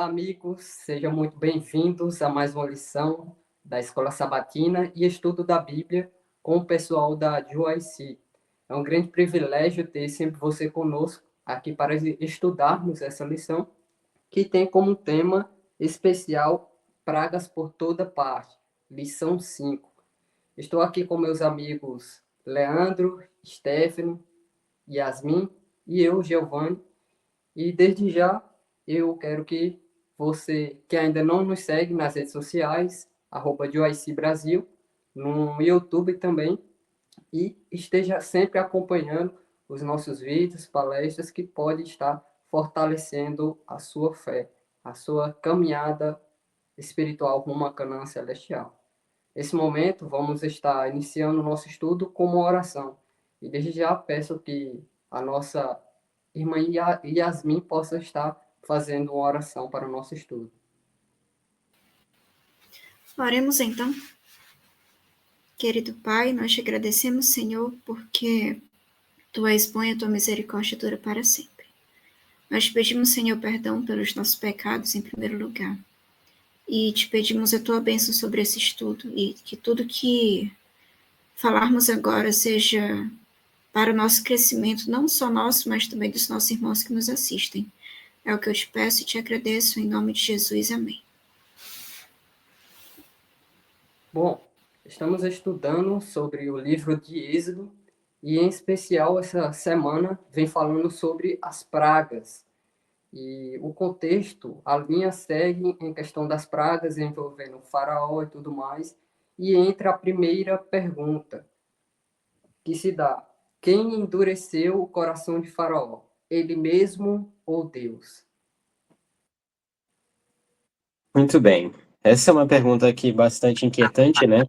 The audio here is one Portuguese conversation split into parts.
amigos, sejam muito bem-vindos a mais uma lição da Escola Sabatina e Estudo da Bíblia com o pessoal da JOIC. É um grande privilégio ter sempre você conosco aqui para estudarmos essa lição, que tem como tema especial Pragas por Toda Parte, lição 5. Estou aqui com meus amigos Leandro, Stefano, Yasmin e eu, Giovanni. E desde já eu quero que você que ainda não nos segue nas redes sociais, @JoyC Brasil, no YouTube também, e esteja sempre acompanhando os nossos vídeos, palestras que podem estar fortalecendo a sua fé, a sua caminhada espiritual rumo à Canaã Celestial. Nesse momento, vamos estar iniciando o nosso estudo com uma oração. E desde já peço que a nossa irmã Yasmin possa estar fazendo uma oração para o nosso estudo. Oremos então. Querido Pai, nós te agradecemos, Senhor, porque Tu és bom e a Tua misericórdia dura para sempre. Nós te pedimos, Senhor, perdão pelos nossos pecados em primeiro lugar. E te pedimos a Tua bênção sobre esse estudo e que tudo que falarmos agora seja para o nosso crescimento, não só nosso, mas também dos nossos irmãos que nos assistem. É o que eu te peço e te agradeço em nome de Jesus. Amém. Bom, estamos estudando sobre o livro de Êxodo e, em especial, essa semana vem falando sobre as pragas. E o contexto, a linha segue em questão das pragas envolvendo o faraó e tudo mais. E entra a primeira pergunta que se dá: quem endureceu o coração de Faraó? Ele mesmo ou Deus? Muito bem. Essa é uma pergunta aqui bastante inquietante, né?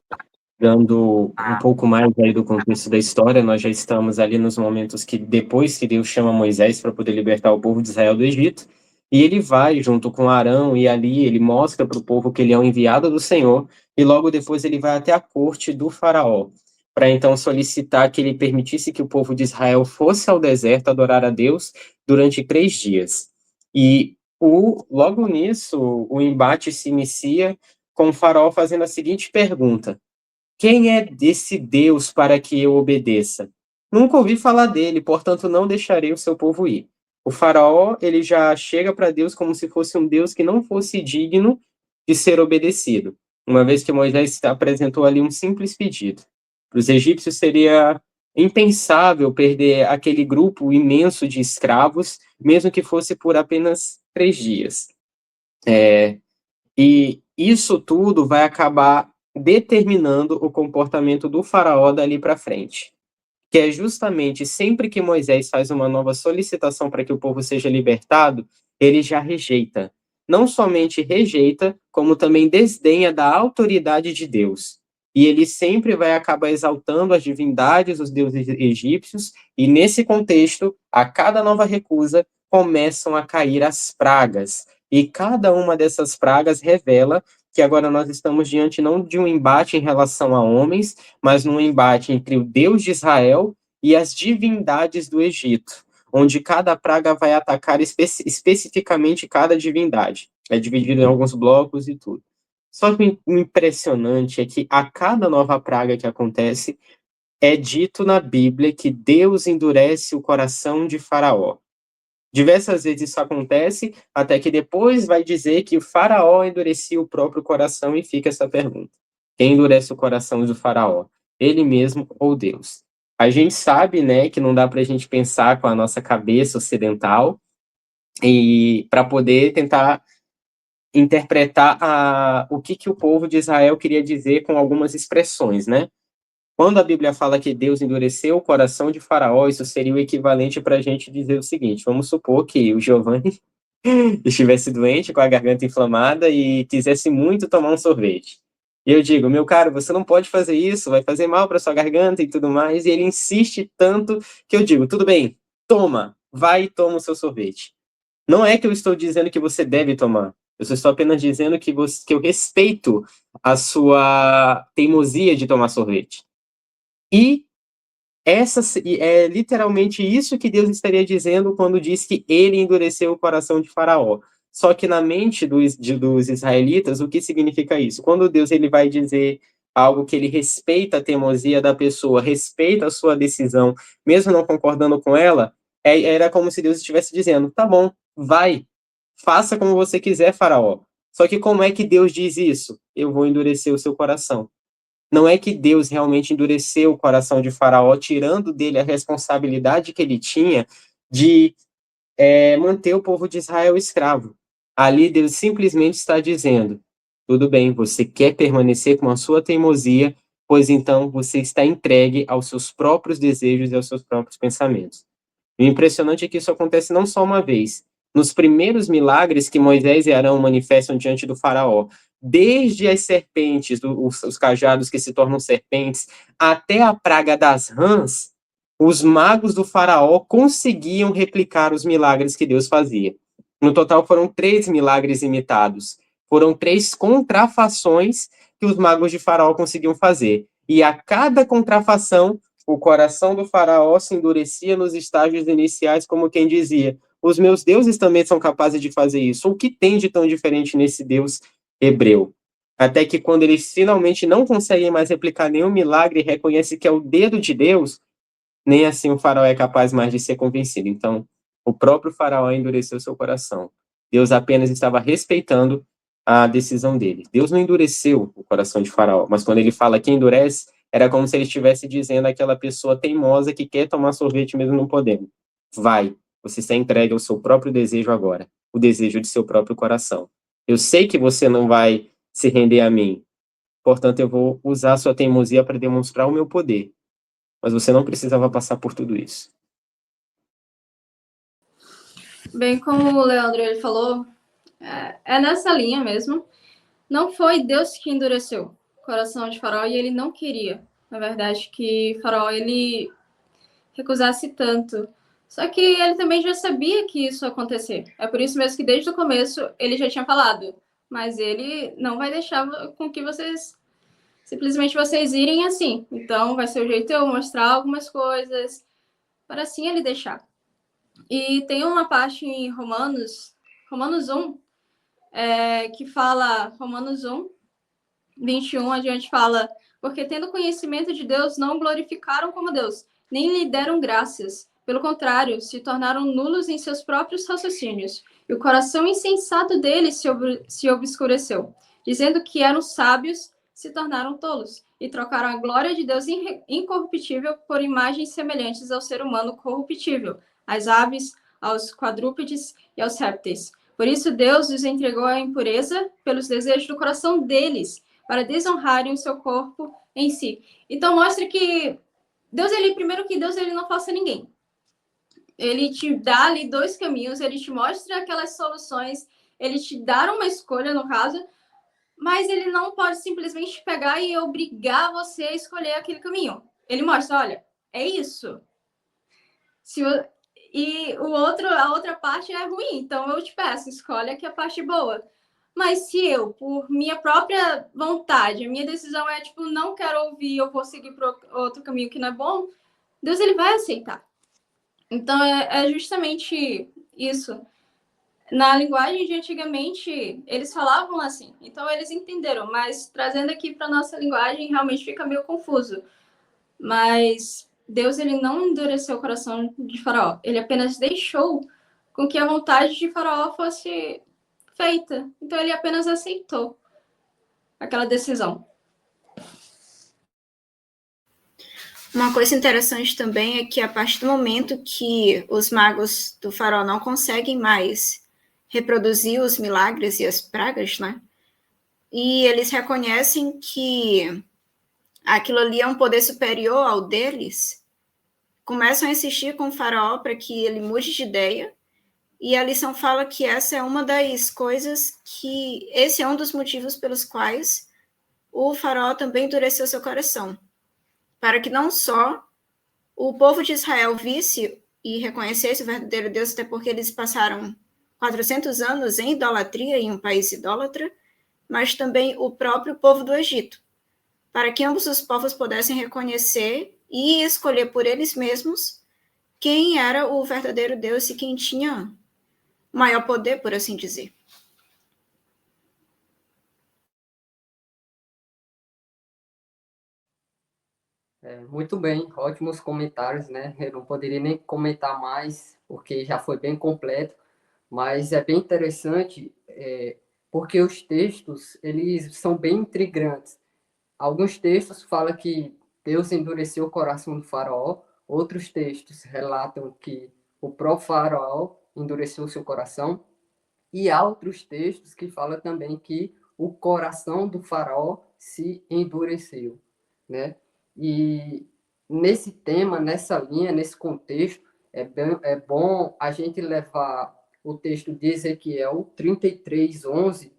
Dando um pouco mais aí do contexto da história, nós já estamos ali nos momentos que depois que Deus chama Moisés para poder libertar o povo de Israel do Egito, e ele vai junto com Arão e ali ele mostra para o povo que ele é um enviado do Senhor, e logo depois ele vai até a corte do faraó, para então solicitar que ele permitisse que o povo de Israel fosse ao deserto adorar a Deus durante 3 dias. E logo nisso, o embate se inicia com o faraó fazendo a seguinte pergunta: quem é desse Deus para que eu obedeça? Nunca ouvi falar dele, portanto não deixarei o seu povo ir. O faraó, ele já chega para Deus como se fosse um Deus que não fosse digno de ser obedecido, uma vez que Moisés apresentou ali um simples pedido. Para os egípcios seria impensável perder aquele grupo imenso de escravos, mesmo que fosse por apenas 3 dias. E isso tudo vai acabar determinando o comportamento do faraó dali para frente, que é justamente sempre que Moisés faz uma nova solicitação para que o povo seja libertado, ele já rejeita. Não somente rejeita, como também desdenha da autoridade de Deus. E ele sempre vai acabar exaltando as divindades, os deuses egípcios, e nesse contexto, a cada nova recusa, começam a cair as pragas. E cada uma dessas pragas revela que agora nós estamos diante não de um embate em relação a homens, mas num embate entre o Deus de Israel e as divindades do Egito, onde cada praga vai atacar especificamente cada divindade. É dividido em alguns blocos e tudo. Só que o impressionante é que a cada nova praga que acontece, é dito na Bíblia que Deus endurece o coração de Faraó. Diversas vezes isso acontece, até que depois vai dizer que o faraó endurecia o próprio coração e fica essa pergunta: quem endurece o coração do faraó? Ele mesmo ou Deus? A gente sabe, né, que não dá para a gente pensar com a nossa cabeça ocidental e para poder tentar interpretar o que o povo de Israel queria dizer com algumas expressões, né? Quando a Bíblia fala que Deus endureceu o coração de Faraó, isso seria o equivalente para a gente dizer o seguinte: vamos supor que o Giovanni estivesse doente, com a garganta inflamada e quisesse muito tomar um sorvete. E eu digo: meu caro, você não pode fazer isso, vai fazer mal para sua garganta e tudo mais. E ele insiste tanto que eu digo: tudo bem, toma, vai e toma o seu sorvete. Não é que eu estou dizendo que você deve tomar. Eu só estou apenas dizendo que eu respeito a sua teimosia de tomar sorvete. E é literalmente isso que Deus estaria dizendo quando diz que ele endureceu o coração de Faraó. Só que na mente dos israelitas, o que significa isso? Quando Deus ele vai dizer algo que ele respeita a teimosia da pessoa, respeita a sua decisão, mesmo não concordando com ela, era como se Deus estivesse dizendo, tá bom, vai, faça como você quiser, Faraó. Só que como é que Deus diz isso? Eu vou endurecer o seu coração. Não é que Deus realmente endureceu o coração de Faraó, tirando dele a responsabilidade que ele tinha de manter o povo de Israel escravo. Ali Deus simplesmente está dizendo, tudo bem, você quer permanecer com a sua teimosia, pois então você está entregue aos seus próprios desejos e aos seus próprios pensamentos. O impressionante é que isso acontece não só uma vez. Nos primeiros milagres que Moisés e Arão manifestam diante do faraó, desde as serpentes, os cajados que se tornam serpentes, até a praga das rãs, os magos do faraó conseguiam replicar os milagres que Deus fazia. No total foram 3 milagres imitados. Foram 3 contrafações que os magos de faraó conseguiam fazer. E a cada contrafação, o coração do faraó se endurecia nos estágios iniciais, como quem dizia, os meus deuses também são capazes de fazer isso. O que tem de tão diferente nesse Deus hebreu? Até que quando eles finalmente não conseguem mais replicar nenhum milagre e reconhecem que é o dedo de Deus, nem assim o faraó é capaz mais de ser convencido. Então, o próprio faraó endureceu seu coração. Deus apenas estava respeitando a decisão dele. Deus não endureceu o coração de faraó, mas quando ele fala que endurece, era como se ele estivesse dizendo àquela pessoa teimosa que quer tomar sorvete mesmo não podendo. Vai, você está entregue ao seu próprio desejo agora, o desejo de seu próprio coração. Eu sei que você não vai se render a mim, portanto eu vou usar a sua teimosia para demonstrar o meu poder. Mas você não precisava passar por tudo isso. Bem, como o Leandro ele falou, é nessa linha mesmo. Não foi Deus que endureceu o coração de Faraó e ele não queria, na verdade, que Faraó ele recusasse tanto. Só que ele também já sabia que isso ia acontecer. É por isso mesmo que desde o começo ele já tinha falado. Mas ele não vai deixar com que simplesmente vocês irem assim. Então vai ser o jeito de eu mostrar algumas coisas para assim ele deixar. E tem uma parte em Romanos 1, que fala, Romanos 1, 21, adiante fala, porque tendo conhecimento de Deus, não glorificaram como Deus, nem lhe deram graças. Pelo contrário, se tornaram nulos em seus próprios raciocínios, e o coração insensato deles se obscureceu. Dizendo que eram sábios, se tornaram tolos, e trocaram a glória de Deus incorruptível por imagens semelhantes ao ser humano corruptível, às aves, aos quadrúpedes e aos répteis. Por isso Deus os entregou à impureza pelos desejos do coração deles, para desonrarem o seu corpo em si. Então mostra que Deus, primeiro que Deus ele não força ninguém. Ele te dá ali 2 caminhos, ele te mostra aquelas soluções, ele te dá uma escolha, no caso, mas ele não pode simplesmente pegar e obrigar você a escolher aquele caminho. Ele mostra, olha, é isso. E a outra parte é ruim, então eu te peço, escolhe aqui a parte boa. Mas se eu, por minha própria vontade, a minha decisão é, não quero ouvir, eu vou seguir para outro caminho que não é bom, Deus, ele vai aceitar. Então, é justamente isso. Na linguagem de antigamente, eles falavam assim. Então, eles entenderam. Mas, trazendo aqui para nossa linguagem, realmente fica meio confuso. Mas Deus, ele não endureceu o coração de Faraó. Ele apenas deixou com que a vontade de Faraó fosse feita. Então, ele apenas aceitou aquela decisão. Uma coisa interessante também é que a partir do momento que os magos do faraó não conseguem mais reproduzir os milagres e as pragas, né? E eles reconhecem que aquilo ali é um poder superior ao deles, começam a insistir com o faraó para que ele mude de ideia, e a lição fala que essa é uma das coisas que... Esse é um dos motivos pelos quais o faraó também endureceu seu coração, para que não só o povo de Israel visse e reconhecesse o verdadeiro Deus, até porque eles passaram 400 anos em idolatria, em um país idólatra, mas também o próprio povo do Egito, para que ambos os povos pudessem reconhecer e escolher por eles mesmos quem era o verdadeiro Deus e quem tinha maior poder, por assim dizer. Muito bem, ótimos comentários, né? Eu não poderia nem comentar mais, porque já foi bem completo, mas é bem interessante, porque os textos, eles são bem intrigantes. Alguns textos falam que Deus endureceu o coração do faraó, outros textos relatam que o próprio faraó endureceu o seu coração, e há outros textos que falam também que o coração do faraó se endureceu, né? E nesse tema, nessa linha, nesse contexto, é bom a gente levar o texto de Ezequiel 33:11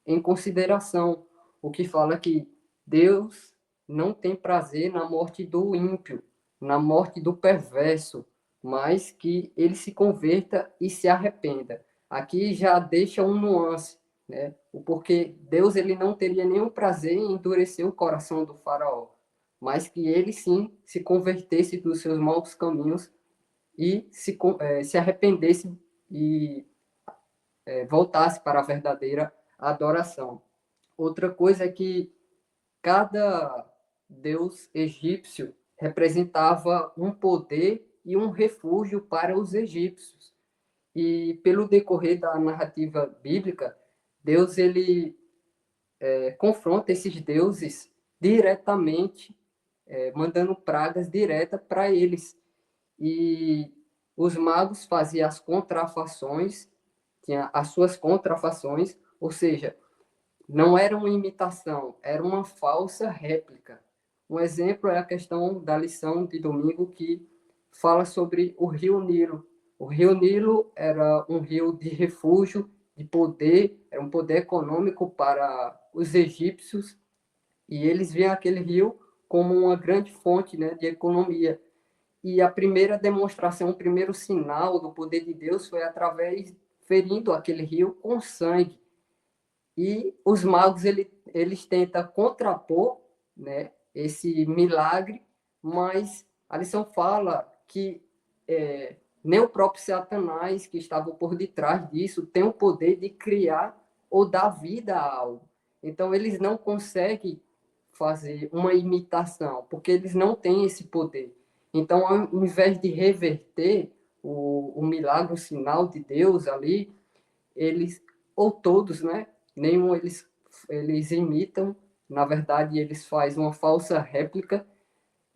em consideração, o que fala que Deus não tem prazer na morte do ímpio, na morte do perverso, mas que ele se converta e se arrependa. Aqui já deixa um nuance, né? O porquê Deus ele não teria nenhum prazer em endurecer o coração do faraó, mas que ele sim se convertesse dos seus maus caminhos e se arrependesse e voltasse para a verdadeira adoração. Outra coisa é que cada deus egípcio representava um poder e um refúgio para os egípcios. E pelo decorrer da narrativa bíblica, Deus ele confronta esses deuses diretamente, mandando pragas diretas para eles. E os magos faziam as contrafações, tinha as suas contrafações, ou seja, não era uma imitação, era uma falsa réplica. Um exemplo é a questão da lição de domingo que fala sobre o rio Nilo. O rio Nilo era um rio de refúgio, de poder, era um poder econômico para os egípcios, e eles viam aquele rio como uma grande fonte, né, de economia. E a primeira demonstração, o primeiro sinal do poder de Deus foi através ferindo aquele rio com sangue. E os magos eles tentam contrapor, né, esse milagre, mas a lição fala que nem o próprio Satanás, que estava por detrás disso, tem o poder de criar ou dar vida a algo. Então, eles não conseguem fazer uma imitação, porque eles não têm esse poder. Então, ao invés de reverter o milagre, o sinal de Deus ali, eles, ou todos, né? Nenhum eles imitam, na verdade, eles fazem uma falsa réplica.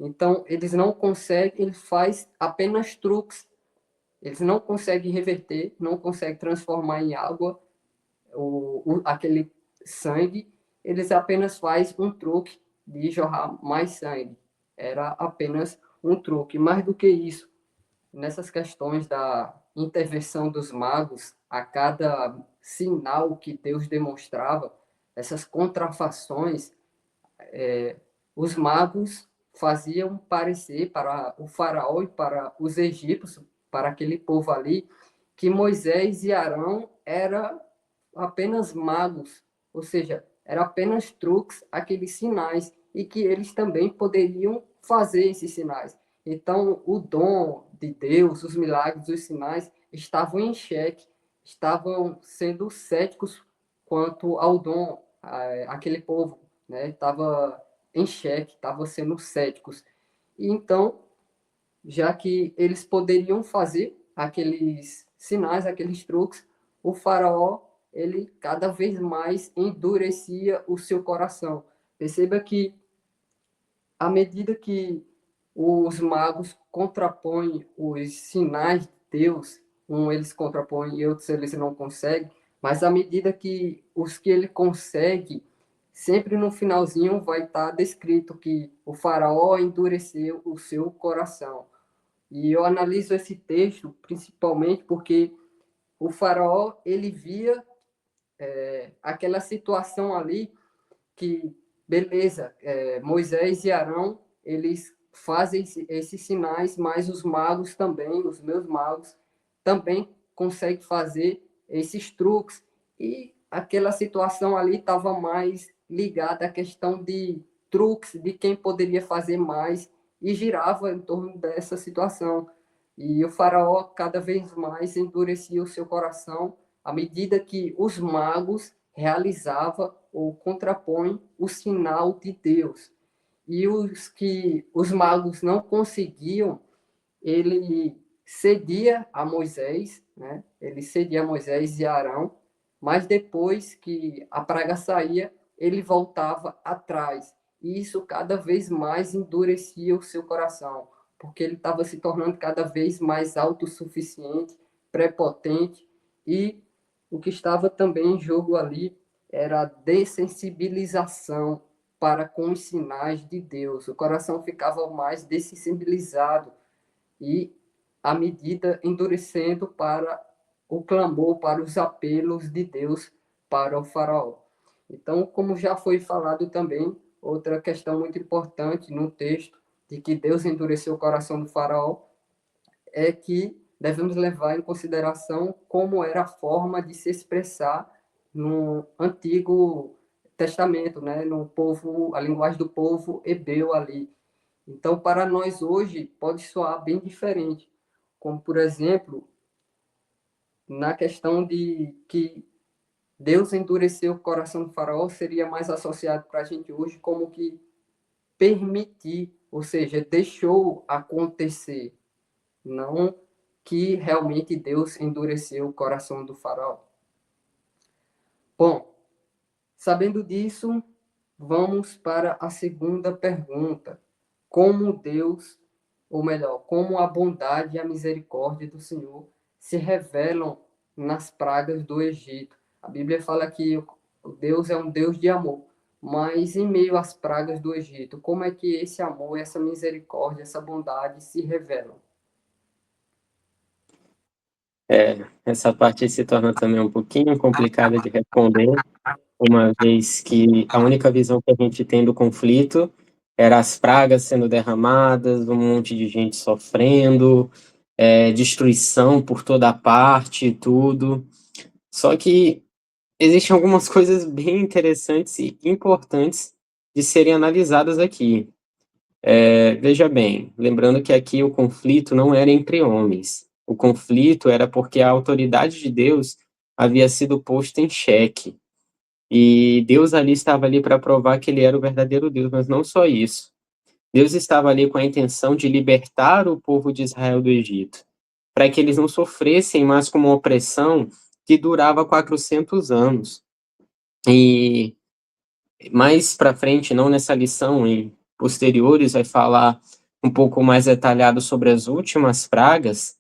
Então, eles não conseguem, ele faz apenas truques. Eles não conseguem reverter, não conseguem transformar em água aquele sangue. Eles apenas fazem um truque de jorrar mais sangue. Era apenas um truque. Mais do que isso, nessas questões da intervenção dos magos, a cada sinal que Deus demonstrava, essas contrafações, os magos faziam parecer para o faraó e para os egípcios, para aquele povo ali, que Moisés e Arão eram apenas magos, ou seja, eram apenas truques, aqueles sinais, e que eles também poderiam fazer esses sinais. Então, o dom de Deus, os milagres, os sinais, estavam em xeque, estavam sendo céticos quanto ao dom, aquele povo, né? Estava em xeque, estavam sendo céticos. E então, já que eles poderiam fazer aqueles sinais, aqueles truques, o faraó, ele cada vez mais endurecia o seu coração. Perceba que, à medida que os magos contrapõem os sinais de Deus, eles contrapõem e outros eles não conseguem, mas à medida que os que ele consegue, sempre no finalzinho vai estar descrito que o faraó endureceu o seu coração. E eu analiso esse texto principalmente porque o faraó ele via aquela situação ali que, beleza, Moisés e Arão, eles fazem esses sinais, mas os magos também, os meus magos, também conseguem fazer esses truques. E aquela situação ali estava mais ligada à questão de truques, de quem poderia fazer mais, e girava em torno dessa situação. E o faraó cada vez mais endurecia o seu coração à medida que os magos realizavam ou contrapõem o sinal de Deus. e os magos não conseguiam, ele cedia a Moisés, né? Ele cedia a Moisés e Arão, mas depois que a praga saía, ele voltava atrás. E isso cada vez mais endurecia o seu coração, porque ele estava se tornando cada vez mais autossuficiente, prepotente, e o que estava também em jogo ali era a dessensibilização para com os sinais de Deus. O coração ficava mais dessensibilizado e à medida endurecendo para o clamor, para os apelos de Deus para o faraó. Então, como já foi falado também, outra questão muito importante no texto de que Deus endureceu o coração do faraó é que devemos levar em consideração como era a forma de se expressar no Antigo Testamento, né? No povo, a linguagem do povo hebreu ali. Então, para nós hoje, pode soar bem diferente. Como, por exemplo, na questão de que Deus endureceu o coração do faraó, seria mais associado para a gente hoje como que permitir, ou seja, deixou acontecer, não que realmente Deus endureceu o coração do faraó. Bom, sabendo disso, vamos para a segunda pergunta. Como Deus, ou melhor, como a bondade e a misericórdia do Senhor se revelam nas pragas do Egito? A Bíblia fala que o Deus é um Deus de amor, mas em meio às pragas do Egito, como é que esse amor, essa misericórdia, essa bondade se revelam? Essa parte se torna também um pouquinho complicada de responder, uma vez que a única visão que a gente tem do conflito era as pragas sendo derramadas, um monte de gente sofrendo, destruição por toda parte, tudo. Só que existem algumas coisas bem interessantes e importantes de serem analisadas aqui. Veja bem, lembrando que aqui o conflito não era entre homens. O conflito era porque a autoridade de Deus havia sido posta em xeque. E Deus ali estava ali para provar que ele era o verdadeiro Deus, mas não só isso. Deus estava ali com a intenção de libertar o povo de Israel do Egito, para que eles não sofressem mais com uma opressão que durava 400 anos. E mais para frente, não nessa lição, em posteriores, vai falar um pouco mais detalhado sobre as últimas pragas,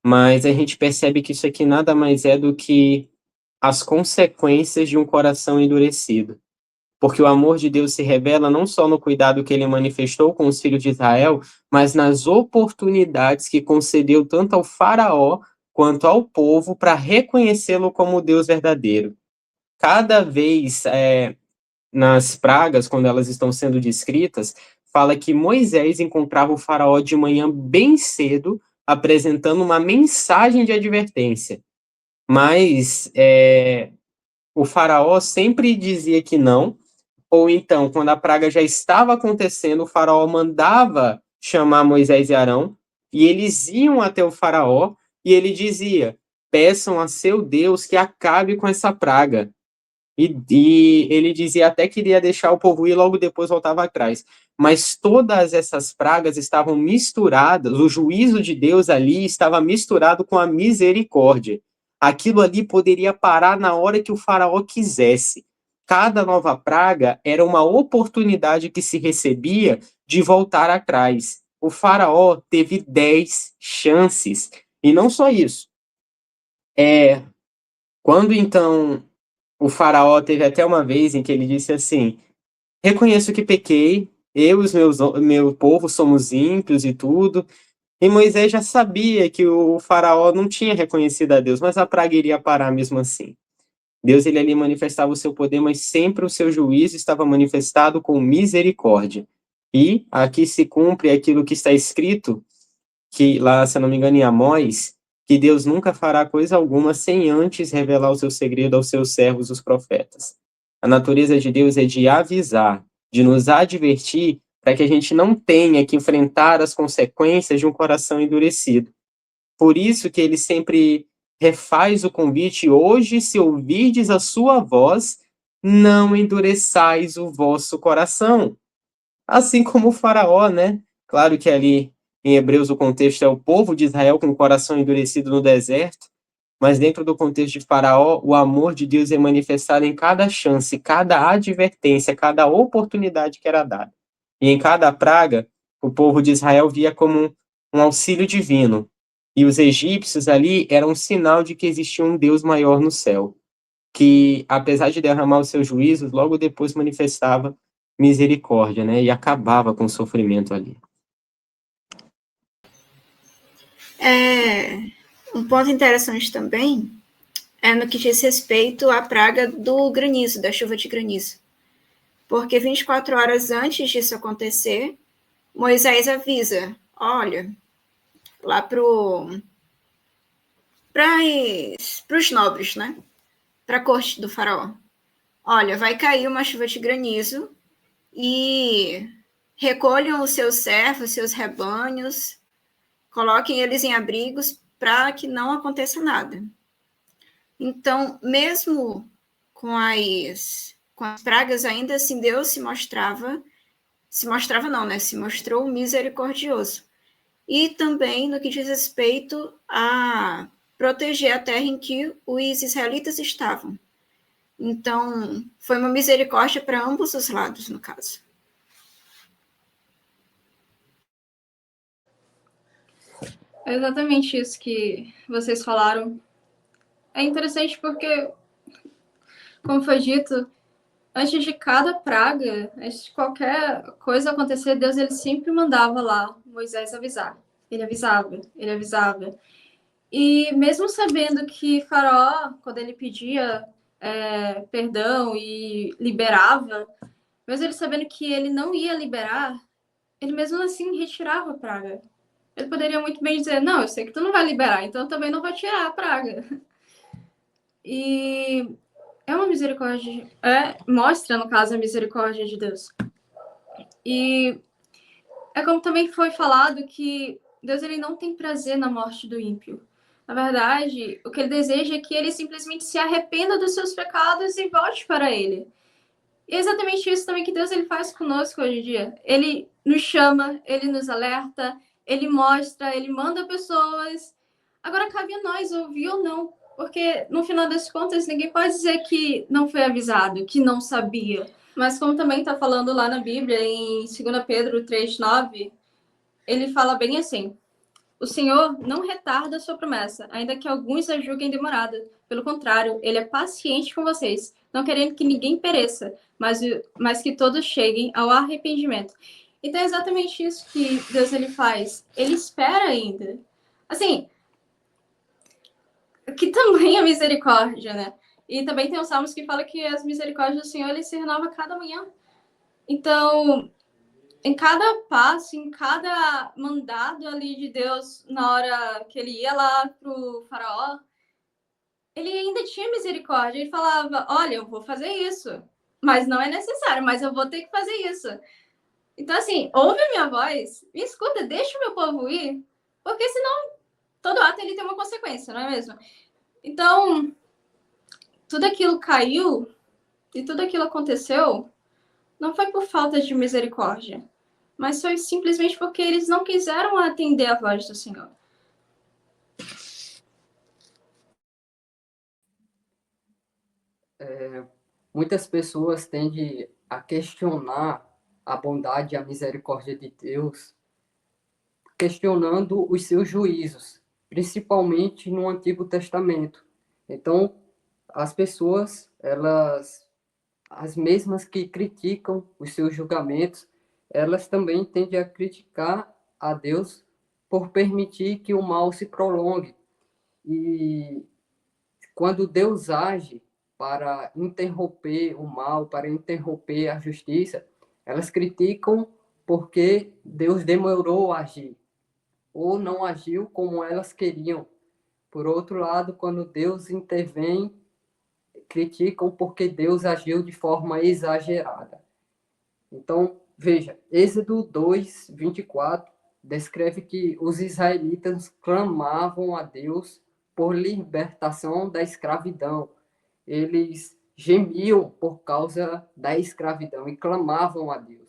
mas a gente percebe que isso aqui nada mais é do que as consequências de um coração endurecido. Porque o amor de Deus se revela não só no cuidado que ele manifestou com os filhos de Israel, mas nas oportunidades que concedeu tanto ao faraó quanto ao povo para reconhecê-lo como Deus verdadeiro. Cada vez nas pragas, quando elas estão sendo descritas, fala que Moisés encontrava o faraó de manhã bem cedo, apresentando uma mensagem de advertência. Mas o faraó sempre dizia que não, ou então, quando a praga já estava acontecendo, o faraó mandava chamar Moisés e Arão, e eles iam até o faraó, e ele dizia: peçam a seu Deus que acabe com essa praga. E ele dizia até que iria deixar o povo ir e logo depois voltava atrás. Mas todas essas pragas estavam misturadas, o juízo de Deus ali estava misturado com a misericórdia. Aquilo ali poderia parar na hora que o faraó quisesse. Cada nova praga era uma oportunidade que se recebia de voltar atrás. O faraó teve 10 chances. E não só isso. Quando então o faraó teve até uma vez em que ele disse assim: reconheço que pequei, eu e meu povo somos ímpios e tudo. E Moisés já sabia que o faraó não tinha reconhecido a Deus, mas a praga iria parar mesmo assim. Deus ele ali manifestava o seu poder, mas sempre o seu juízo estava manifestado com misericórdia. E aqui se cumpre aquilo que está escrito, que lá, se eu não me engano, em Amós, que Deus nunca fará coisa alguma sem antes revelar o seu segredo aos seus servos, os profetas. A natureza de Deus é de avisar, de nos advertir, para que a gente não tenha que enfrentar as consequências de um coração endurecido. Por isso que ele sempre refaz o convite: hoje, se ouvirdes a sua voz, não endureçais o vosso coração. assim como o faraó, né? Claro que ali em Hebreus o contexto é o povo de Israel com o coração endurecido no deserto, mas dentro do contexto de Faraó, o amor de Deus é manifestado em cada chance, cada advertência, cada oportunidade que era dada. E em cada praga, o povo de Israel via como um auxílio divino. E os egípcios ali eram um sinal de que existia um Deus maior no céu, que apesar de derramar os seus juízos, logo depois manifestava misericórdia, né? E acabava com o sofrimento ali. Um ponto interessante também é no que diz respeito à praga do granizo, da chuva de granizo. Porque 24 horas antes disso acontecer, Moisés avisa, olha, lá para os nobres, né? Para a corte do faraó. Olha, vai cair uma chuva de granizo e recolham os seus servos, seus rebanhos, coloquem eles em abrigos para que não aconteça nada. Então, mesmo com as pragas, ainda assim Deus se mostrou misericordioso. E também no que diz respeito a proteger a terra em que os israelitas estavam. Então, foi uma misericórdia para ambos os lados, no caso. É exatamente isso que vocês falaram. É interessante porque, como foi dito, antes de cada praga, antes de qualquer coisa acontecer, Deus ele sempre mandava lá Moisés avisar. Ele avisava, ele avisava. E mesmo sabendo que Faraó, quando ele pedia perdão e liberava, mesmo ele sabendo que ele não ia liberar, ele mesmo assim retirava a praga. Ele poderia muito bem dizer, não, eu sei que tu não vai liberar, então eu também não vou tirar a praga. E é uma misericórdia, mostra, no caso, a misericórdia de Deus. E é como também foi falado que Deus ele não tem prazer na morte do ímpio. Na verdade, o que ele deseja é que ele simplesmente se arrependa dos seus pecados e volte para ele. E é exatamente isso também que Deus ele faz conosco hoje em dia. Ele nos chama, ele nos alerta, ele mostra, ele manda pessoas. Agora cabe a nós ouvir ou não. Porque, no final das contas, ninguém pode dizer que não foi avisado, que não sabia. Mas como também está falando lá na Bíblia, em 2 Pedro 3,9, ele fala bem assim: o Senhor não retarda a sua promessa, ainda que alguns a julguem demorada. Pelo contrário, ele é paciente com vocês, não querendo que ninguém pereça, mas que todos cheguem ao arrependimento. Então é exatamente isso que Deus ele faz. Ele espera ainda. Assim, que também é misericórdia, né? E também tem os salmos que falam que as misericórdias do Senhor ele se renova cada manhã. Então, em cada passo, em cada mandado ali de Deus, na hora que ele ia lá pro faraó, ele ainda tinha misericórdia. Ele falava, olha, eu vou fazer isso, mas não é necessário, mas eu vou ter que fazer isso. Então, assim, ouve a minha voz, me escuta, deixa o meu povo ir, porque senão todo ato ele tem uma consequência, não é mesmo? Então, tudo aquilo caiu e tudo aquilo aconteceu não foi por falta de misericórdia, mas foi simplesmente porque eles não quiseram atender a voz do Senhor. Muitas pessoas tendem a questionar a bondade e a misericórdia de Deus, questionando os seus juízos, principalmente no Antigo Testamento. Então, as pessoas, as mesmas que criticam os seus julgamentos, elas também tendem a criticar a Deus por permitir que o mal se prolongue. E quando Deus age para interromper o mal, para interromper a justiça, elas criticam porque Deus demorou a agir, ou não agiu como elas queriam. Por outro lado, quando Deus intervém, criticam porque Deus agiu de forma exagerada. Então, veja, Êxodo 2, 24, descreve que os israelitas clamavam a Deus por libertação da escravidão. Eles gemiam por causa da escravidão e clamavam a Deus.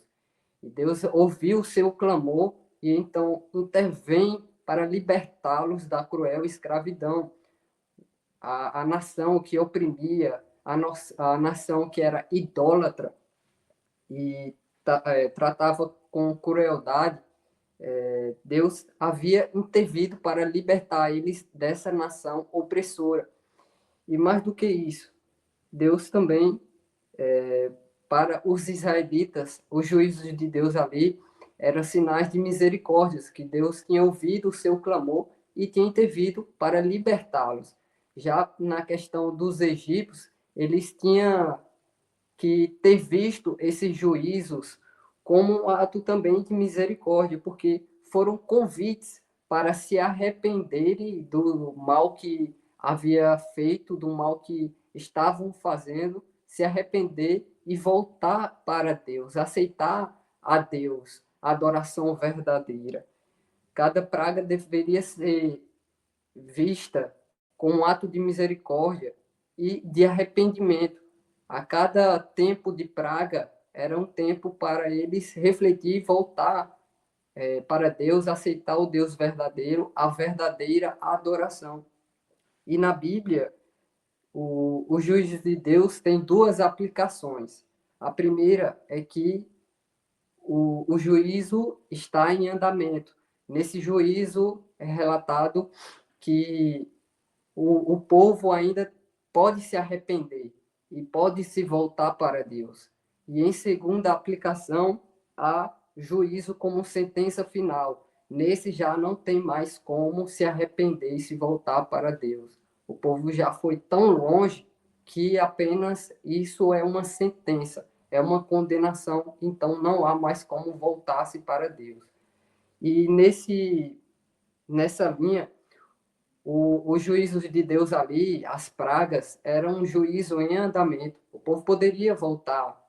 E Deus ouviu o seu clamor e então intervém para libertá-los da cruel escravidão. A nação que oprimia, a nação que era idólatra e tratava com crueldade, Deus havia intervido para libertar eles dessa nação opressora. E mais do que isso, Deus também, para os israelitas, os juízos de Deus ali eram sinais de misericórdias, que Deus tinha ouvido o seu clamor e tinha intervido para libertá-los. Já na questão dos egípcios, eles tinham que ter visto esses juízos como um ato também de misericórdia, porque foram convites para se arrependerem do mal que havia feito, do mal que estavam fazendo, se arrepender e voltar para Deus, aceitar a Deus, a adoração verdadeira. Cada praga deveria ser vista como um ato de misericórdia e de arrependimento. A cada tempo de praga era um tempo para eles refletir e voltar para Deus, aceitar o Deus verdadeiro, a verdadeira adoração. E na Bíblia, o juízo de Deus tem duas aplicações. A primeira é que o juízo está em andamento. Nesse juízo é relatado que o povo ainda pode se arrepender e pode se voltar para Deus. E em segunda aplicação, há juízo como sentença final. Nesse já não tem mais como se arrepender e se voltar para Deus. O povo já foi tão longe que apenas isso é uma sentença, é uma condenação, então não há mais como voltar-se para Deus. E nessa linha, os juízos de Deus ali, as pragas, eram um juízo em andamento. O povo poderia voltar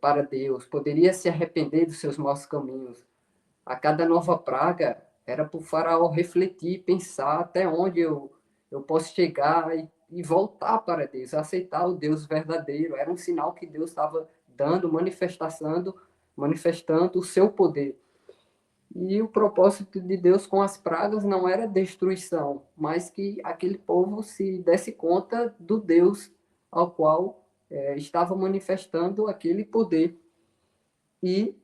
para Deus, poderia se arrepender dos seus maus caminhos. A cada nova praga era para o faraó refletir, pensar até onde eu posso chegar e voltar para Deus, aceitar o Deus verdadeiro. Era um sinal que Deus estava dando, manifestando o seu poder. E o propósito de Deus com as pragas não era destruição, mas que aquele povo se desse conta do Deus ao qual estava manifestando aquele poder. E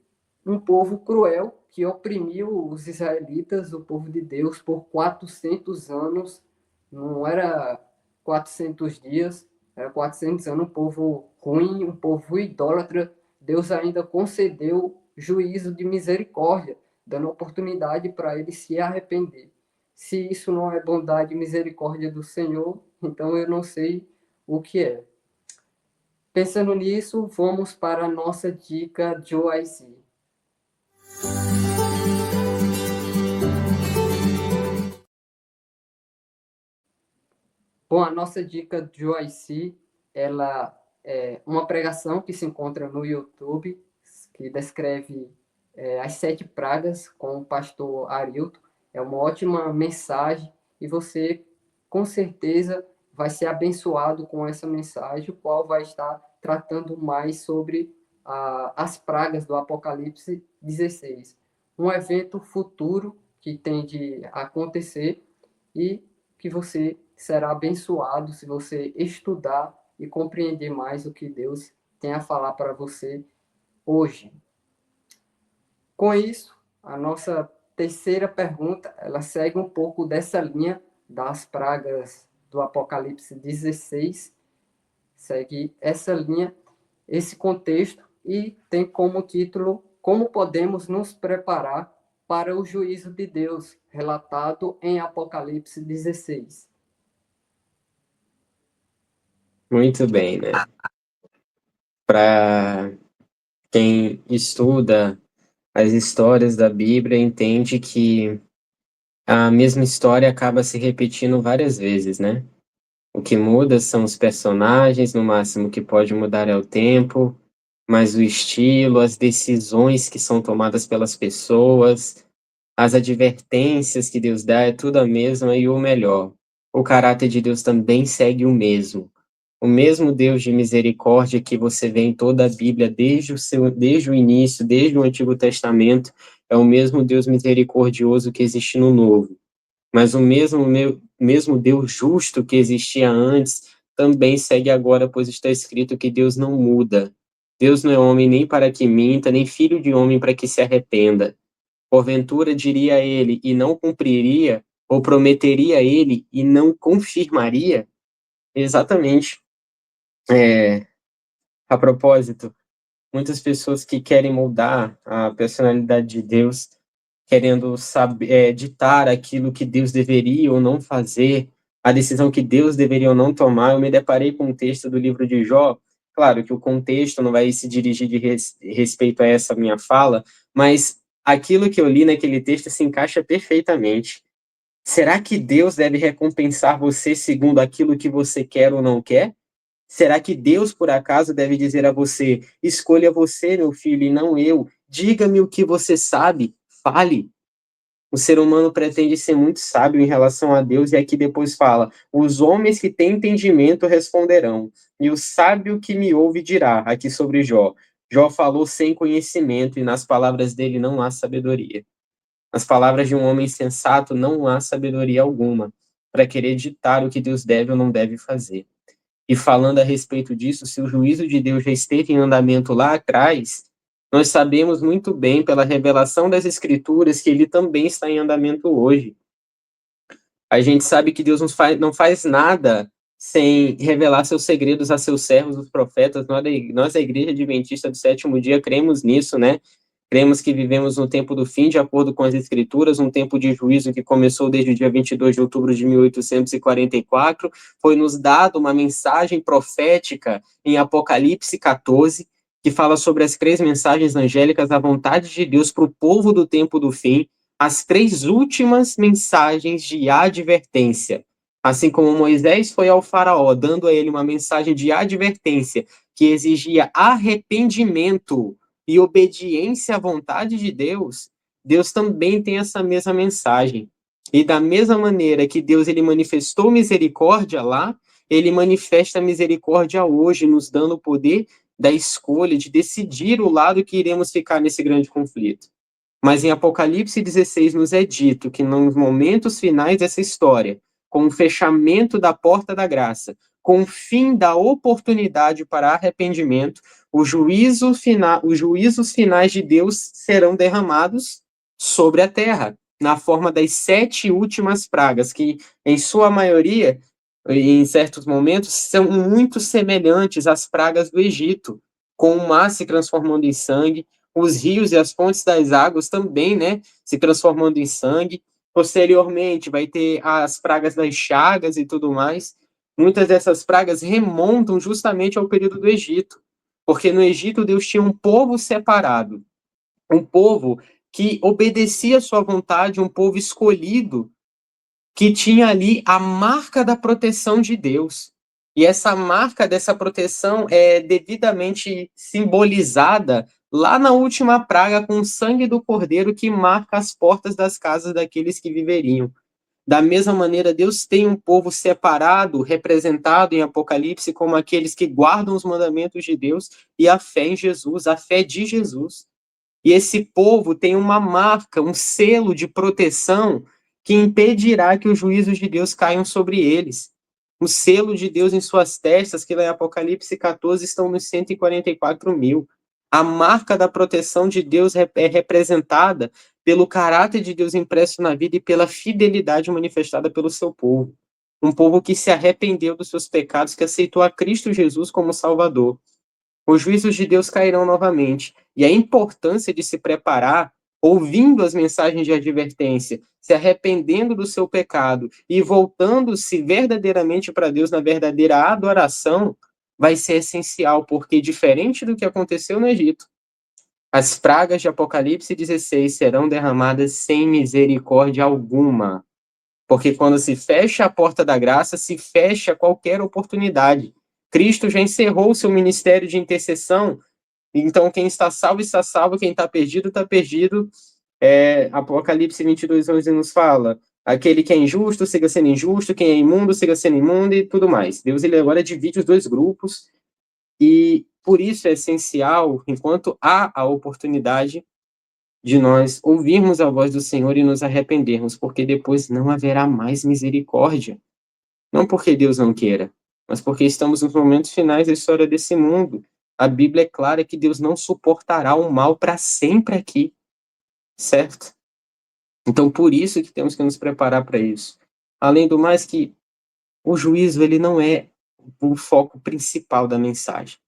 um povo cruel que oprimiu os israelitas, o povo de Deus, por 400 anos, não era 400 dias, era 400 anos, um povo ruim, um povo idólatra. Deus ainda concedeu juízo de misericórdia, dando oportunidade para ele se arrepender. Se isso não é bondade e misericórdia do Senhor, então eu não sei o que é. Pensando nisso, vamos para a nossa dica de OIC. Bom, a nossa dica de OIC, ela é uma pregação que se encontra no YouTube, que descreve as 7 pragas com o pastor Arilton. É uma ótima mensagem e você, com certeza, vai ser abençoado com essa mensagem, o qual vai estar tratando mais sobre as pragas do Apocalipse 16. Um evento futuro que tem de acontecer e que você será abençoado se você estudar e compreender mais o que Deus tem a falar para você hoje. Com isso, a nossa terceira pergunta, ela segue um pouco dessa linha das pragas do Apocalipse 16, segue essa linha, esse contexto, e tem como título Como podemos nos preparar para o juízo de Deus, relatado em Apocalipse 16. Muito bem, né? Para quem estuda as histórias da Bíblia, entende que a mesma história acaba se repetindo várias vezes, né? O que muda são os personagens, no máximo que pode mudar é o tempo, mas o estilo, as decisões que são tomadas pelas pessoas, as advertências que Deus dá, é tudo a mesma e o melhor. O caráter de Deus também segue o mesmo. O mesmo Deus de misericórdia que você vê em toda a Bíblia, desde o início, desde o Antigo Testamento, é o mesmo Deus misericordioso que existe no Novo. Mas o mesmo Deus justo que existia antes também segue agora, pois está escrito que Deus não muda. Deus não é homem nem para que minta, nem filho de homem para que se arrependa. Porventura diria ele e não cumpriria, ou prometeria ele e não confirmaria? Exatamente. A propósito, muitas pessoas que querem moldar a personalidade de Deus, querendo saber, ditar aquilo que Deus deveria ou não fazer, a decisão que Deus deveria ou não tomar. Eu me deparei com um texto do livro de Jó. Claro que o contexto não vai se dirigir de respeito a essa minha fala, mas aquilo que eu li naquele texto se encaixa perfeitamente. Será que Deus deve recompensar você segundo aquilo que você quer ou não quer? Será que Deus, por acaso, deve dizer a você: escolha você, meu filho, e não eu? Diga-me o que você sabe, fale. O ser humano pretende ser muito sábio em relação a Deus, e aqui depois fala: os homens que têm entendimento responderão, e o sábio que me ouve dirá, aqui sobre Jó. Jó falou sem conhecimento, e nas palavras dele não há sabedoria. Nas palavras de um homem sensato não há sabedoria alguma para querer ditar o que Deus deve ou não deve fazer. E falando a respeito disso, se o juízo de Deus já esteve em andamento lá atrás, nós sabemos muito bem, pela revelação das Escrituras, que ele também está em andamento hoje. A gente sabe que Deus não faz nada sem revelar seus segredos a seus servos, os profetas. Nós, a Igreja Adventista do Sétimo Dia, cremos nisso, né? Cremos que vivemos no tempo do fim, de acordo com as Escrituras, um tempo de juízo que começou desde o dia 22 de outubro de 1844. Foi nos dado uma mensagem profética em Apocalipse 14, que fala sobre as 3 mensagens angélicas da vontade de Deus para o povo do tempo do fim, as 3 últimas mensagens de advertência. Assim como Moisés foi ao faraó, dando a ele uma mensagem de advertência que exigia arrependimento e obediência à vontade de Deus, Deus também tem essa mesma mensagem. E da mesma maneira que Deus ele manifestou misericórdia lá, ele manifesta misericórdia hoje, nos dando o poder da escolha, de decidir o lado que iremos ficar nesse grande conflito. Mas em Apocalipse 16 nos é dito que nos momentos finais dessa história, com o fechamento da porta da graça, com o fim da oportunidade para arrependimento, os juízos finais de Deus serão derramados sobre a terra, na forma das 7 últimas pragas, que, em sua maioria, em certos momentos, são muito semelhantes às pragas do Egito, com o mar se transformando em sangue, os rios e as fontes das águas também, né, se transformando em sangue. Posteriormente, vai ter as pragas das chagas e tudo mais. Muitas dessas pragas remontam justamente ao período do Egito, porque no Egito Deus tinha um povo separado, um povo que obedecia à sua vontade, um povo escolhido, que tinha ali a marca da proteção de Deus. E essa marca dessa proteção é devidamente simbolizada lá na última praga com o sangue do cordeiro que marca as portas das casas daqueles que viveriam. Da mesma maneira, Deus tem um povo separado, representado em Apocalipse como aqueles que guardam os mandamentos de Deus e a fé em Jesus, a fé de Jesus. E esse povo tem uma marca, um selo de proteção que impedirá que os juízos de Deus caiam sobre eles. O selo de Deus em suas testas, que lá em Apocalipse 14 estão nos 144.000. A marca da proteção de Deus é representada pelo caráter de Deus impresso na vida e pela fidelidade manifestada pelo seu povo. Um povo que se arrependeu dos seus pecados, que aceitou a Cristo Jesus como Salvador. Os juízos de Deus cairão novamente. E a importância de se preparar, ouvindo as mensagens de advertência, se arrependendo do seu pecado e voltando-se verdadeiramente para Deus na verdadeira adoração, vai ser essencial, porque diferente do que aconteceu no Egito, as pragas de Apocalipse 16 serão derramadas sem misericórdia alguma. Porque quando se fecha a porta da graça, se fecha qualquer oportunidade. Cristo já encerrou o seu ministério de intercessão, então quem está salvo, quem está perdido, está perdido. Apocalipse 22:11 nos fala, Aquele que é injusto, siga sendo injusto, quem é imundo, siga sendo imundo e tudo mais. Deus, ele agora divide os dois grupos e por isso é essencial, enquanto há a oportunidade de nós ouvirmos a voz do Senhor e nos arrependermos, porque depois não haverá mais misericórdia. Não porque Deus não queira, mas porque estamos nos momentos finais da história desse mundo. A Bíblia é clara que Deus não suportará o mal para sempre aqui, certo? Então, por isso que temos que nos preparar para isso. Além do mais que o juízo, ele não é o foco principal da mensagem.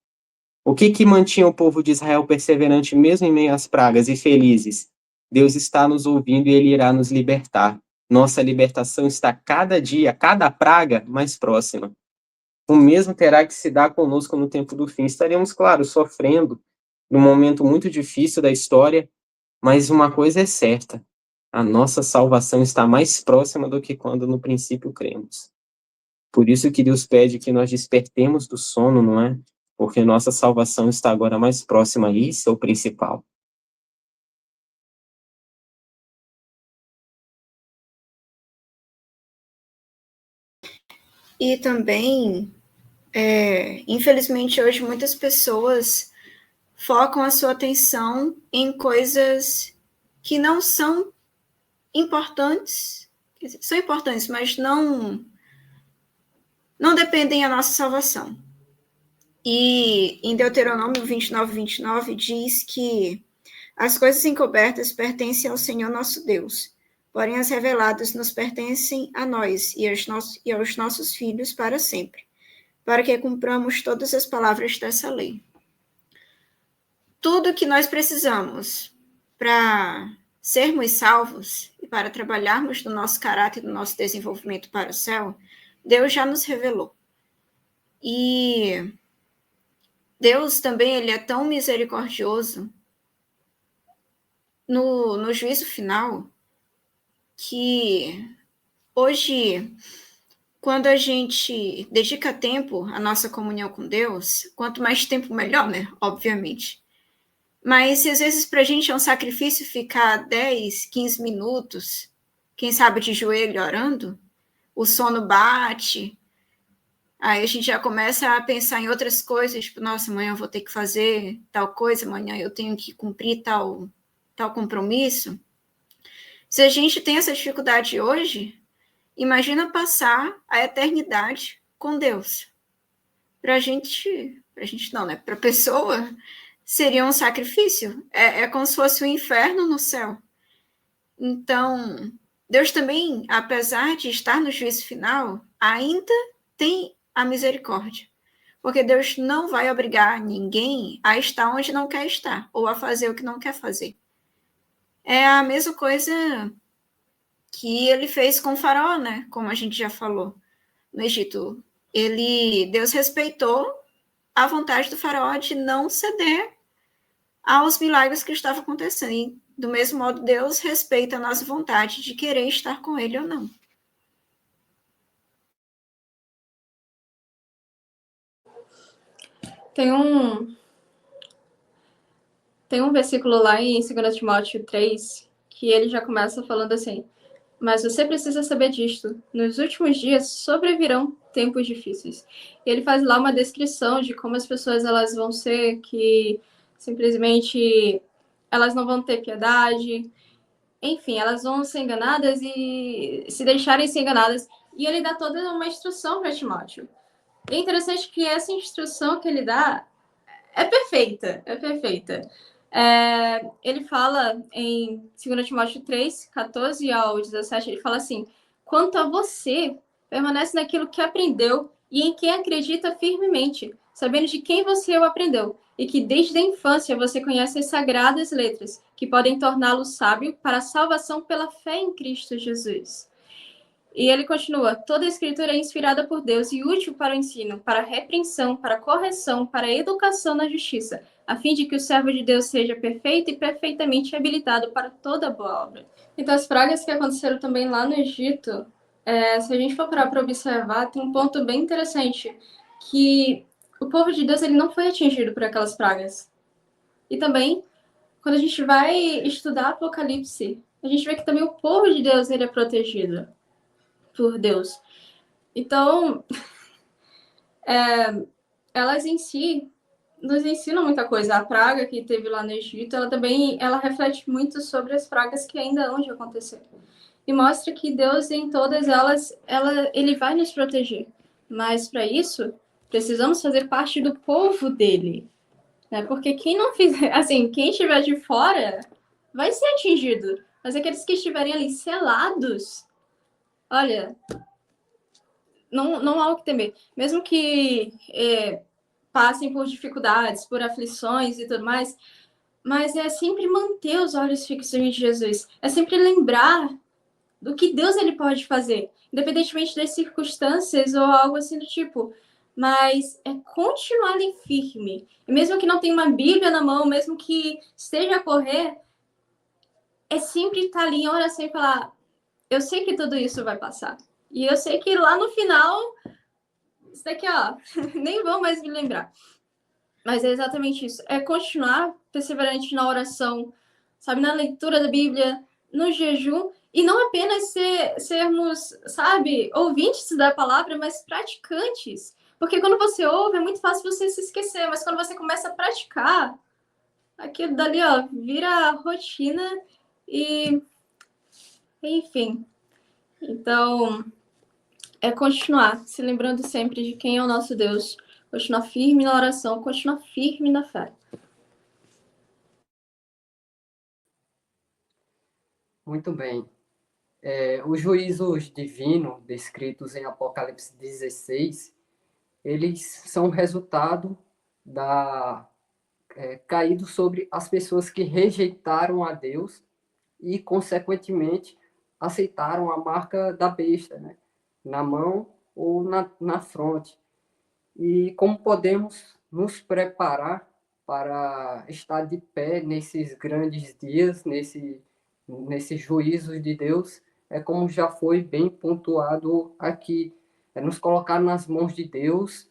O que mantinha o povo de Israel perseverante mesmo em meio às pragas e felizes? Deus está nos ouvindo e ele irá nos libertar. Nossa libertação está cada dia, cada praga mais próxima. O mesmo terá que se dar conosco no tempo do fim. Estaremos, claro, sofrendo num momento muito difícil da história, mas uma coisa é certa: a nossa salvação está mais próxima do que quando no princípio cremos. Por isso que Deus pede que nós despertemos do sono, não é? Porque nossa salvação está agora mais próxima, isso é o principal. E também, infelizmente, hoje muitas pessoas focam a sua atenção em coisas que não são importantes, são importantes, mas não dependem da nossa salvação. E em Deuteronômio 29 diz que as coisas encobertas pertencem ao Senhor nosso Deus, porém as reveladas nos pertencem a nós e aos nossos filhos para sempre, para que cumpramos todas as palavras dessa lei. Tudo que nós precisamos para sermos salvos e para trabalharmos no nosso caráter e no nosso desenvolvimento para o céu, Deus já nos revelou. E Deus também, ele é tão misericordioso no juízo final que hoje, quando a gente dedica tempo à nossa comunhão com Deus, quanto mais tempo melhor, né? Obviamente. Mas se às vezes para a gente é um sacrifício ficar 10, 15 minutos, quem sabe de joelho orando, o sono bate, aí a gente já começa a pensar em outras coisas, tipo, nossa, amanhã eu vou ter que fazer tal coisa, amanhã eu tenho que cumprir tal compromisso. Se a gente tem essa dificuldade hoje, imagina passar a eternidade com Deus. Para a gente não, né? Para a pessoa, seria um sacrifício. É como se fosse um inferno no céu. Então, Deus também, apesar de estar no juízo final, ainda tem a misericórdia. Porque Deus não vai obrigar ninguém a estar onde não quer estar, ou a fazer o que não quer fazer. É a mesma coisa que ele fez com o faraó, né? Como a gente já falou no Egito. Deus respeitou a vontade do faraó de não ceder aos milagres que estavam acontecendo. E, do mesmo modo, Deus respeita a nossa vontade de querer estar com ele ou não. Tem um versículo lá em 2 Timóteo 3 que ele já começa falando assim: mas você precisa saber disto. Nos últimos dias sobrevirão tempos difíceis. E ele faz lá uma descrição de como as pessoas elas vão ser, que simplesmente elas não vão ter piedade. Enfim, elas vão ser enganadas e se deixarem ser enganadas. E ele dá toda uma instrução para Timóteo. E é interessante que essa instrução que ele dá é perfeita, é perfeita. Ele fala em 2 Timóteo 3, 14 ao 17, ele fala assim: quanto a você, permanece naquilo que aprendeu e em quem acredita firmemente, sabendo de quem você o aprendeu, e que desde a infância você conhece as sagradas letras, que podem torná-lo sábio para a salvação pela fé em Cristo Jesus. E ele continua: toda a escritura é inspirada por Deus e útil para o ensino, para a repreensão, para a correção, para a educação na justiça, a fim de que o servo de Deus seja perfeito e perfeitamente habilitado para toda boa obra. Então, as pragas que aconteceram também lá no Egito, se a gente for parar para observar, tem um ponto bem interessante, que o povo de Deus ele não foi atingido por aquelas pragas. E também, quando a gente vai estudar Apocalipse, a gente vê que também o povo de Deus ele é protegido por Deus. Então, elas em si nos ensinam muita coisa. A praga que teve lá no Egito, ela reflete muito sobre as pragas que ainda hão de acontecer. E mostra que Deus, em todas elas, ele vai nos proteger. Mas, para isso, precisamos fazer parte do povo dele. Né? Porque quem não fizer, assim, quem estiver de fora vai ser atingido. Mas aqueles que estiverem ali selados, olha, não há o que temer. Mesmo que passem por dificuldades, por aflições e tudo mais, mas é sempre manter os olhos fixos em Jesus. É sempre lembrar do que Deus ele pode fazer, independentemente das circunstâncias ou algo assim do tipo. Mas é continuar ali firme. E mesmo que não tenha uma Bíblia na mão, mesmo que esteja a correr, é sempre estar ali em oração e falar: eu sei que tudo isso vai passar. E eu sei que lá no final, isso daqui, ó, nem vão mais me lembrar. Mas é exatamente isso. É continuar perseverante na oração, sabe? Na leitura da Bíblia, no jejum. E não apenas sermos, sabe, ouvintes da palavra, mas praticantes. Porque quando você ouve, é muito fácil você se esquecer. Mas quando você começa a praticar, aquilo dali, ó, vira rotina e... Enfim. Então, é continuar se lembrando sempre de quem é o nosso Deus. Continuar firme na oração, continuar firme na fé. Muito bem. Os juízos divinos descritos em Apocalipse 16, eles são resultado caído sobre as pessoas que rejeitaram a Deus e, consequentemente, aceitaram a marca da besta, né? Na mão ou na fronte. E como podemos nos preparar para estar de pé nesses grandes dias, nesses juízos de Deus, é como já foi bem pontuado aqui, é nos colocar nas mãos de Deus,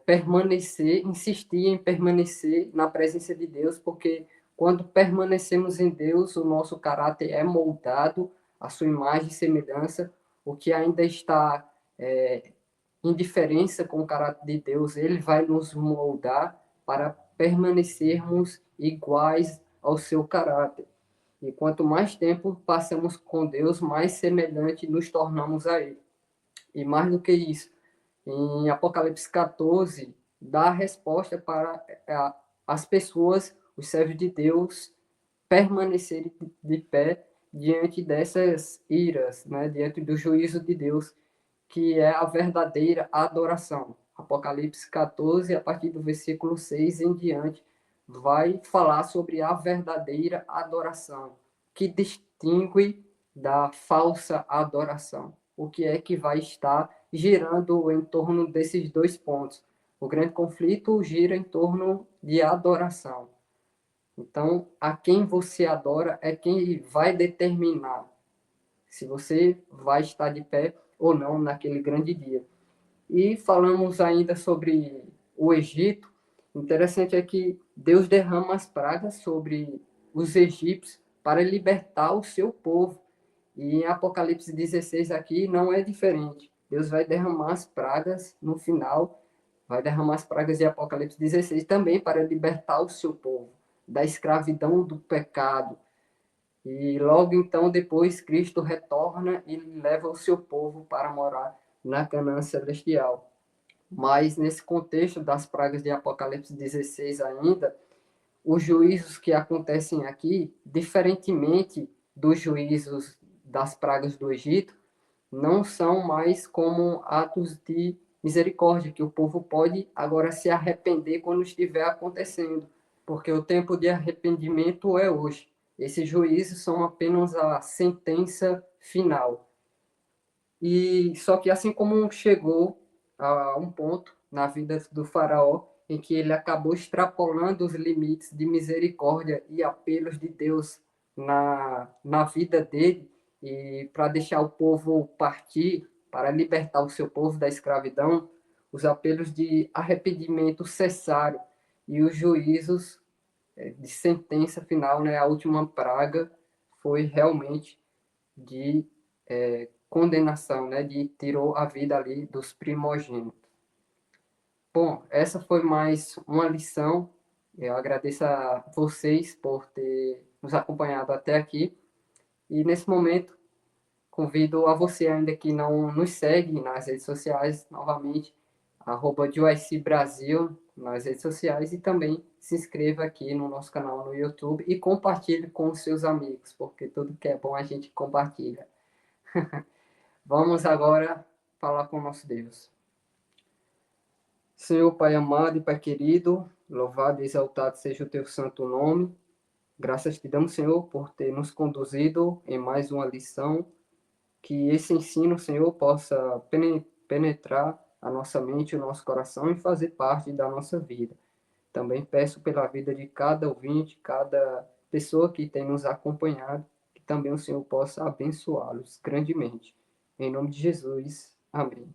permanecer, insistir em permanecer na presença de Deus, porque quando permanecemos em Deus, o nosso caráter é moldado à sua imagem e semelhança, o que ainda está em diferença com o caráter de Deus, ele vai nos moldar para permanecermos iguais ao seu caráter. E quanto mais tempo passamos com Deus, mais semelhante nos tornamos a Ele. E mais do que isso, em Apocalipse 14, dá a resposta para as pessoas, os servos de Deus, permanecerem de pé diante dessas iras, né, diante do juízo de Deus, que é a verdadeira adoração. Apocalipse 14, a partir do versículo 6 em diante, vai falar sobre a verdadeira adoração, que distingue da falsa adoração. O que é que vai estar girando em torno desses dois pontos? O grande conflito gira em torno de adoração. Então, a quem você adora é quem vai determinar se você vai estar de pé ou não naquele grande dia. E falamos ainda sobre o Egito. Interessante é que Deus derrama as pragas sobre os egípcios para libertar o seu povo. E em Apocalipse 16 aqui não é diferente. Deus vai derramar as pragas no final, vai derramar as pragas de Apocalipse 16 também para libertar o seu povo da escravidão do pecado. E logo então, depois, Cristo retorna e leva o seu povo para morar na Canaã celestial. Mas nesse contexto das pragas de Apocalipse 16 ainda, os juízos que acontecem aqui, diferentemente dos juízos das pragas do Egito, não são mais como atos de misericórdia, que o povo pode agora se arrepender quando estiver acontecendo, porque o tempo de arrependimento é hoje. Esses juízos são apenas a sentença final. E só que assim como chegou a um ponto na vida do faraó em que ele acabou extrapolando os limites de misericórdia e apelos de Deus na vida dele, e para deixar o povo partir, para libertar o seu povo da escravidão, os apelos de arrependimento cessaram e os juízos de sentença final, né, a última praga, foi realmente de condenação, né? De tirou a vida ali dos primogênitos. Bom, essa foi mais uma lição. Eu agradeço a vocês por ter nos acompanhado até aqui. E nesse momento, convido a você ainda que não nos segue nas redes sociais, novamente, @JoyC Brasil nas redes sociais e também se inscreva aqui no nosso canal no YouTube e compartilhe com os seus amigos, porque tudo que é bom a gente compartilha. Vamos agora falar com o nosso Deus. Senhor Pai amado e Pai querido, louvado e exaltado seja o teu santo nome. Graças te damos, Senhor, por ter nos conduzido em mais uma lição. Que esse ensino, Senhor, possa penetrar a nossa mente, o nosso coração e fazer parte da nossa vida. Também peço pela vida de cada ouvinte, cada pessoa que tem nos acompanhado, que também o Senhor possa abençoá-los grandemente. Em nome de Jesus. Amém.